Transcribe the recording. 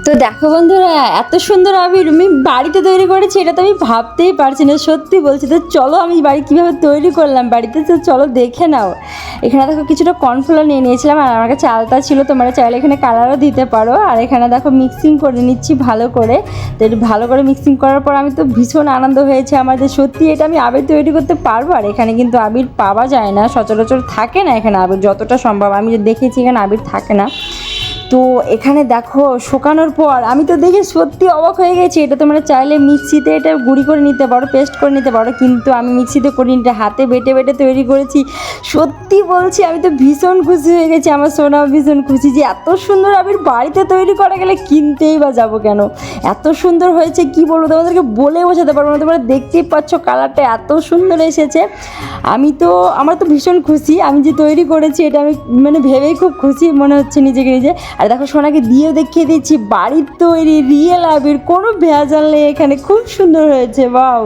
তো দেখো বন্ধুরা, এত সুন্দর আবির আমি বাড়িতে তৈরি করেছি, এটা তো আমি ভাবতেই পারছি না, সত্যি বলছি। তো চলো আমি বাড়ি কীভাবে তৈরি করলাম বাড়িতে, তো চলো দেখে নাও। এখানে দেখো কিছুটা কর্নফ্লাওয়ার নিয়ে নিয়েছিলাম, আর আমার কাছে আলতা ছিল, তোমরা চাইলে এখানে কালারও দিতে পারো। আর এখানে দেখো মিক্সিং করে নিচ্ছি ভালো করে। তো এটা ভালো করে মিক্সিং করার পর আমি তো ভীষণ আনন্দ হয়েছে আমার যে সত্যি এটা আমি আবির তৈরি করতে পারবো। আর এখানে কিন্তু আবির পাওয়া যায় না, সচরাচর থাকে না এখানে আবির, যতটা সম্ভব আমি দেখেছি এখানে আবির থাকে না। তো এখানে দেখো শুকানোর পর আমি তো দেখে সত্যি অবাক হয়ে গেছি। এটা তোমরা চাইলে মিক্সিতে এটা গুঁড়ি করে নিতে পারো, পেস্ট করে নিতে পারো, কিন্তু আমি মিক্সিতে করিনি, এটা হাতে বেটে বেটে তৈরি করেছি। সত্যি বলছি আমি তো ভীষণ খুশি হয়ে গেছি, আমার সোনাও ভীষণ খুশি যে এত সুন্দর আবির বাড়িতে তৈরি করা গেলে কিনতেই বা যাবো কেন। এত সুন্দর হয়েছে কি বলবো, তোমাদেরকে বলে বোঝাতে পারবো না। তোমরা দেখতেই পাচ্ছ কালারটা এত সুন্দর এসেছে। আমার তো ভীষণ খুশি, আমি যে তৈরি করেছি এটা আমি মানে ভেবেই খুব খুশি মনে হচ্ছে নিজেকে নিজে। আর দেখো সোনাকে দিয়েও দেখিয়ে দিচ্ছি বাড়ির তৈরি রিয়েল আবির, কোনো ভেজাল নেই এখানে, খুব সুন্দর হয়েছে। বাও।